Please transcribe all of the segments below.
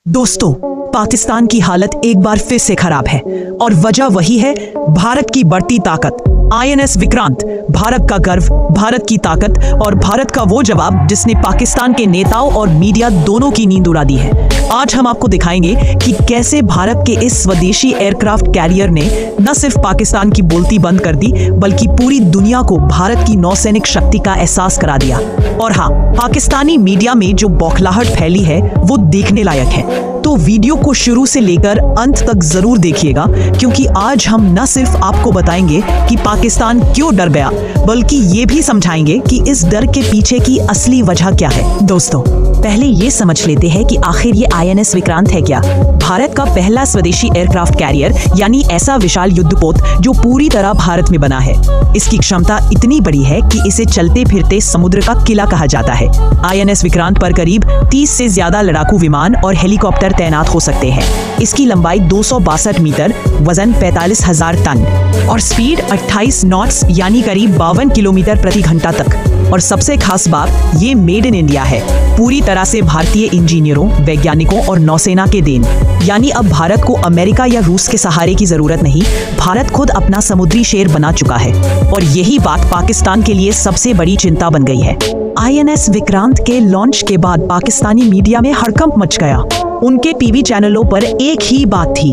दोस्तों, पाकिस्तान की हालत एक बार फिर से खराब है और वजह वही है भारत की बढ़ती ताकत। आईएनएस विक्रांत, भारत का गर्व, भारत की ताकत और भारत का वो जवाब जिसने पाकिस्तान के नेताओं और मीडिया दोनों की नींद उड़ा दी है। आज हम आपको दिखाएंगे कि कैसे भारत के इस स्वदेशी एयरक्राफ्ट कैरियर ने न सिर्फ पाकिस्तान की बोलती बंद कर दी बल्कि पूरी दुनिया को भारत की नौसैनिक शक्ति का एहसास करा दिया। और हाँ, पाकिस्तानी मीडिया में जो बौखलाहट फैली है वो देखने लायक है। तो वीडियो को शुरू से लेकर अंत तक जरूर देखिएगा, क्योंकि आज हम न सिर्फ आपको बताएंगे कि पाकिस्तान क्यों डर गया बल्कि ये भी समझाएंगे कि इस डर के पीछे की असली वजह क्या है। दोस्तों, पहले ये समझ लेते हैं कि आखिर ये आईएनएस विक्रांत है क्या। भारत का पहला स्वदेशी एयरक्राफ्ट कैरियर, यानी ऐसा विशाल युद्धपोत जो पूरी तरह भारत में बना है। इसकी क्षमता इतनी बड़ी है कि इसे चलते फिरते समुद्र का किला कहा जाता है। आईएनएस विक्रांत पर करीब 30 से ज्यादा लड़ाकू विमान और हेलीकॉप्टर तैनात हो सकते हैं। इसकी लंबाई 262 मीटर, वजन 45,000 टन और स्पीड 28 नॉट्स यानी करीब 52 किलोमीटर प्रति घंटा तक। और सबसे खास बात, ये मेड इन इंडिया है, पूरी तरह से भारतीय इंजीनियरों, वैज्ञानिकों और नौसेना के देन। यानी अब भारत को अमेरिका या रूस के सहारे की जरूरत नहीं, भारत खुद अपना समुद्री शेर बना चुका है। और यही बात पाकिस्तान के लिए सबसे बड़ी चिंता बन गई है। आईएनएस विक्रांत के लॉन्च के बाद पाकिस्तानी मीडिया में हड़कंप मच गया। उनके टीवी चैनलों पर एक ही बात थी,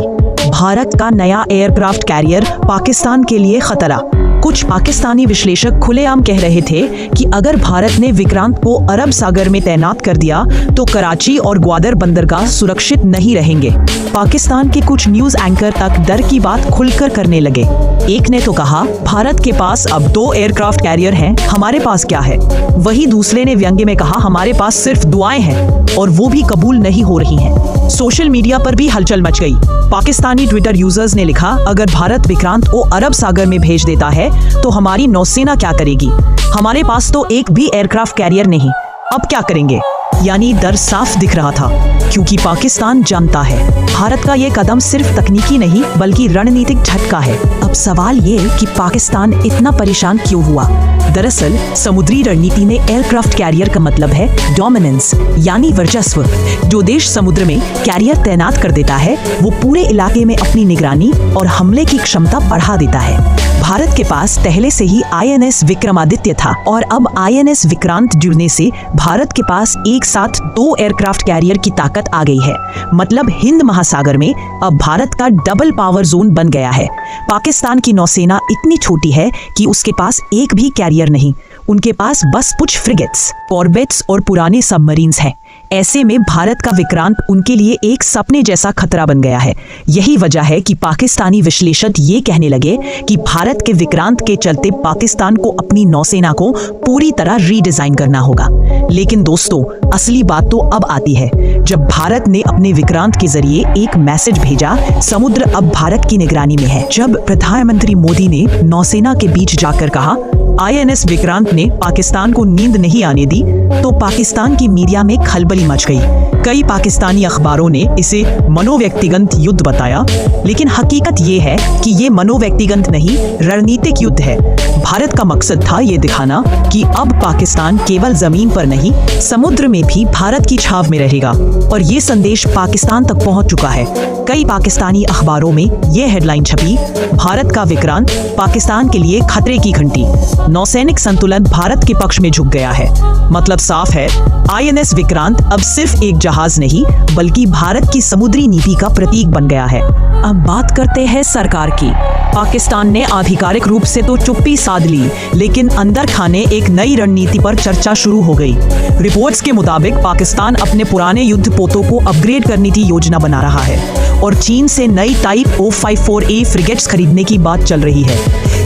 भारत का नया एयरक्राफ्ट कैरियर पाकिस्तान के लिए खतरा। कुछ पाकिस्तानी विश्लेषक खुलेआम कह रहे थे कि अगर भारत ने विक्रांत को अरब सागर में तैनात कर दिया तो कराची और ग्वादर बंदरगाह सुरक्षित नहीं रहेंगे। पाकिस्तान के कुछ न्यूज एंकर तक डर की बात खुलकर करने लगे। एक ने तो कहा, भारत के पास अब 2 एयरक्राफ्ट कैरियर हैं, हमारे पास क्या है। वही दूसरे ने व्यंग्य में कहा, हमारे पास सिर्फ दुआएं हैं और वो भी कबूल नहीं हो रही हैं। सोशल मीडिया पर भी हलचल मच गई। पाकिस्तानी ट्विटर यूजर्स ने लिखा, अगर भारत विक्रांत को अरब सागर में भेज देता है तो हमारी नौसेना क्या करेगी? हमारे पास तो एक भी एयरक्राफ्ट कैरियर नहीं, अब क्या करेंगे? यानी डर साफ दिख रहा था, क्योंकि पाकिस्तान जानता है भारत का ये कदम सिर्फ तकनीकी नहीं बल्कि रणनीतिक झटका है। अब सवाल ये कि पाकिस्तान इतना परेशान क्यों हुआ? दरअसल समुद्री रणनीति में एयरक्राफ्ट कैरियर का मतलब है डोमिनेंस, यानी वर्चस्व। जो देश समुद्र में कैरियर तैनात कर देता है वो पूरे इलाके में अपनी निगरानी और हमले की क्षमता बढ़ा देता है। भारत के पास पहले से ही आईएनएस विक्रमादित्य था और अब आईएनएस विक्रांत जुड़ने से भारत के पास एक साथ 2 एयरक्राफ्ट कैरियर की ताकत आ गई है। मतलब हिंद महासागर में अब भारत का डबल पावर जोन बन गया है। पाकिस्तान की नौसेना इतनी छोटी है कि उसके पास एक भी कैरियर नहीं, उनके पास बस कुछ फ्रिगेट्स, कॉर्बेट्स और पुराने सबमरीन्स हैं। ऐसे में भारत का विक्रांत उनके लिए एक सपने जैसा खतरा बन गया है। यही वजह है कि पाकिस्तानी विश्लेषक ये कहने लगे कि भारत के विक्रांत के चलते पाकिस्तान को अपनी नौसेना को पूरी तरह रीडिजाइन करना होगा। लेकिन दोस्तों, असली बात तो अब आती है, जब भारत ने अपने विक्रांत के जरिए एक मैसेज भेजा, समुद्र अब भारत की निगरानी में है। जब प्रधानमंत्री मोदी ने नौसेना के बीच जाकर कहा, आईएनएस विक्रांत ने पाकिस्तान को नींद नहीं आने दी, तो पाकिस्तान की मीडिया में खलबली मच गई। कई पाकिस्तानी अखबारों ने इसे मनोव्यक्तिगत युद्ध बताया, लेकिन हकीकत ये है कि ये मनोव्यक्तिगत नहीं, रणनीतिक युद्ध है। भारत का मकसद था ये दिखाना कि अब पाकिस्तान केवल जमीन पर नहीं, समुद्र में भी भारत की छाव में रहेगा। और ये संदेश पाकिस्तान तक पहुंच चुका है। कई पाकिस्तानी अखबारों में ये हेडलाइन छपी, भारत का विक्रांत पाकिस्तान के लिए खतरे की घंटी, नौसैनिक संतुलन भारत के पक्ष में झुक गया है। मतलब साफ है, आईएनएस विक्रांत अब सिर्फ एक जहाज नहीं बल्कि भारत की समुद्री नीति का प्रतीक बन गया है। अब बात करते हैं सरकार की। पाकिस्तान ने आधिकारिक रूप से तो चुप्पी साध ली, लेकिन अंदर खाने एक नई रणनीति पर चर्चा शुरू हो गई। रिपोर्ट्स के मुताबिक पाकिस्तान अपने पुराने युद्धपोतों को अपग्रेड करने की योजना बना रहा है और चीन से नई टाइप O54A फ्रिगेट्स खरीदने की बात चल रही है,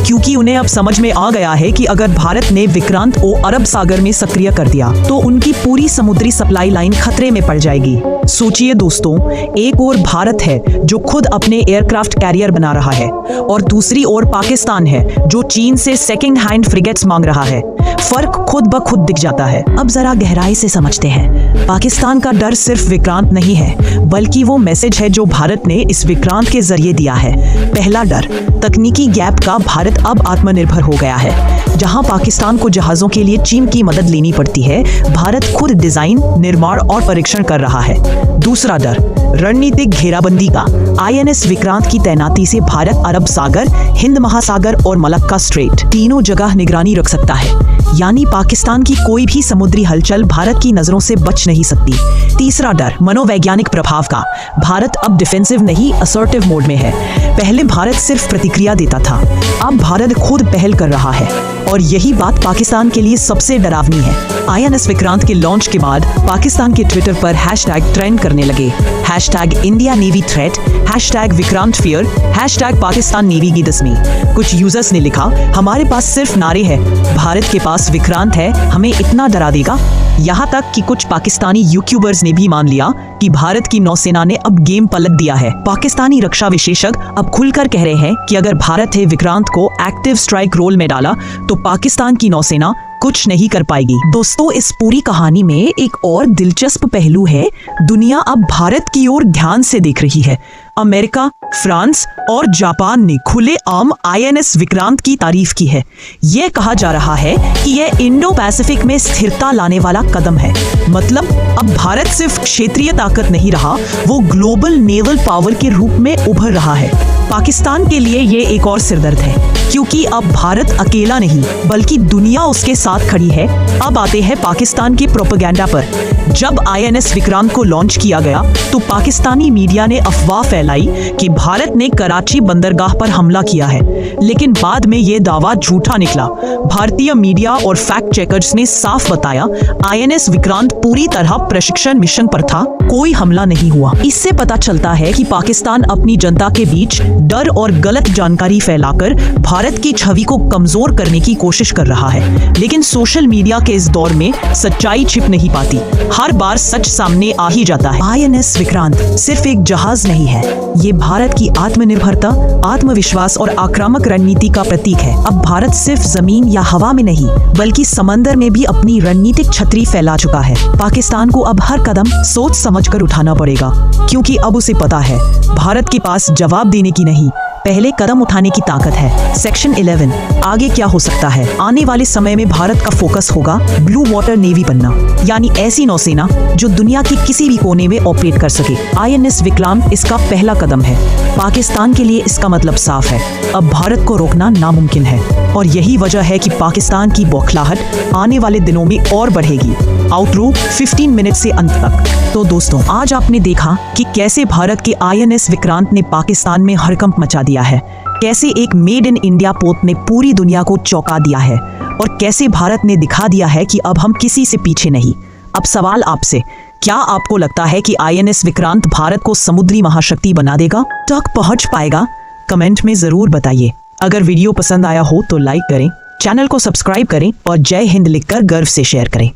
क्योंकि उन्हें अब समझ में आ गया है कि अगर भारत ने विक्रांत को अरब सागर में सक्रिय कर दिया तो उनकी पूरी समुद्री सप्लाई लाइन खतरे में पड़ जाएगी। सोचिए दोस्तों, एक ओर भारत है जो खुद अपने एयरक्राफ्ट कैरियर बना रहा है और दूसरी ओर पाकिस्तान है जो चीन से सेकंड हैंड फ्रिगेट्स मांग रहा है। फर्क खुद ब खुद दिख जाता है। अब जरा गहराई से समझते हैं। पाकिस्तान का डर सिर्फ विक्रांत नहीं है, बल्कि वो मैसेज है जो भारत ने इस विक्रांत के जरिए दिया है। पहला डर, तकनीकी गैप का। भारत अब आत्मनिर्भर हो गया है। जहां पाकिस्तान को जहाजों के लिए चीन की मदद लेनी पड़ती है, भारत खुद डिजाइन, निर्माण और परीक्षण कर रहा है। दूसरा डर रणनीतिक घेराबंदी का। आईएनएस विक्रांत की तैनाती से भारत अरब सागर, हिंद महासागर और मलक्का स्ट्रेट तीनों जगह निगरानी रख सकता है, यानी पाकिस्तान की कोई भी समुद्री हलचल भारत की नजरों से बच नहीं सकती। तीसरा डर मनोवैज्ञानिक प्रभाव का। भारत अब डिफेंसिव नहीं असर्टिव मोड में है। पहले भारत सिर्फ प्रतिक्रिया देता था, अब भारत खुद पहल कर रहा है और यही बात पाकिस्तान के लिए सबसे डरावनी है। आईएनएस विक्रांत के लॉन्च के बाद पाकिस्तान के ट्विटर पर हैशटैग ट्रेंड करने लगे। Hashtag India navy threat, hashtag Vikrant fear, hashtag Pakistan navy की दसवीं। कुछ यूजर्स ने लिखा, हमारे पास सिर्फ नारे हैं, भारत के पास विक्रांत है, हमें इतना डरा देगा। यहाँ तक कि कुछ पाकिस्तानी यूट्यूबर्स ने भी मान लिया कि भारत की नौसेना ने अब गेम पलट दिया है। पाकिस्तानी रक्षा विशेषज्ञ अब खुलकर कह रहे हैं कि अगर भारत ने विक्रांत को एक्टिव स्ट्राइक रोल में डाला तो पाकिस्तान की नौसेना कुछ नहीं कर पाएगी। दोस्तों, इस पूरी कहानी में एक और दिलचस्प पहलू है। दुनिया अब भारत की ओर ध्यान से देख रही है। अमेरिका, फ्रांस और जापान ने खुलेआम आईएनएस विक्रांत की तारीफ की है। यह कहा जा रहा है कि यह इंडो पैसिफिक में स्थिरता लाने वाला कदम है। मतलब अब भारत सिर्फ क्षेत्रीय ताकत नहीं रहा, वो ग्लोबल नेवल पावर के रूप में उभर रहा है। पाकिस्तान के लिए ये एक और सिरदर्द है, क्योंकि अब भारत अकेला नहीं बल्कि दुनिया उसके साथ खड़ी है। अब आते हैं पाकिस्तान के प्रोपेगेंडा पर। जब आईएनएस विक्रांत को लॉन्च किया गया तो पाकिस्तानी मीडिया ने अफवाह फैलाई कि भारत ने कराची बंदरगाह पर हमला किया है, लेकिन बाद में ये दावा झूठा निकला। भारतीय मीडिया और फैक्ट चेकर्स ने साफ बताया, आईएनएस विक्रांत पूरी तरह प्रशिक्षण मिशन पर था, कोई हमला नहीं हुआ। इससे पता चलता है कि पाकिस्तान अपनी जनता के बीच डर और गलत जानकारी फैलाकर भारत की छवि को कमजोर करने की कोशिश कर रहा है। लेकिन सोशल मीडिया के इस दौर में सच्चाई छिप नहीं पाती, हर बार सच सामने आ ही जाता है। आईएनएस विक्रांत सिर्फ एक जहाज नहीं है, ये भारत की आत्मनिर्भरता, आत्मविश्वास और आक्रामक रणनीति का प्रतीक है। अब भारत सिर्फ जमीन या हवा में नहीं बल्कि समंदर में भी अपनी रणनीतिक छतरी फैला चुका है। पाकिस्तान को अब हर कदम सोच समझकर उठाना पड़ेगा, क्योंकि अब उसे पता है भारत के पास जवाब देने की नहीं, पहले कदम उठाने की ताकत है। सेक्शन 11 आगे क्या हो सकता है? आने वाले समय में भारत का फोकस होगा ब्लू वाटर नेवी बनना, यानी ऐसी नौसेना जो दुनिया के किसी भी कोने में ऑपरेट कर सके। आईएनएस विक्रांत इसका पहला कदम है। पाकिस्तान के लिए इसका मतलब साफ है, अब भारत को रोकना नामुमकिन है और यही वजह है कि पाकिस्तान की बौखलाहट आने वाले दिनों में और बढ़ेगी। आउटरो 15 मिनट से अंत तक। तो दोस्तों, आज आपने देखा कि कैसे भारत के आईएनएस विक्रांत ने पाकिस्तान में हड़कंप मचा दिया है, कैसे एक मेड इन इंडिया पोत ने पूरी दुनिया को चौंका दिया है और कैसे भारत ने दिखा दिया है कि अब हम किसी से पीछे नहीं। अब सवाल आपसे, क्या आपको लगता है कि आईएनएस विक्रांत भारत को समुद्री महाशक्ति बना देगा, तक पहुंच पाएगा? कमेंट में जरूर बताइए। अगर वीडियो पसंद आया हो तो लाइक करें, चैनल को सब्सक्राइब करें और जय हिंद लिखकर गर्व से शेयर करें।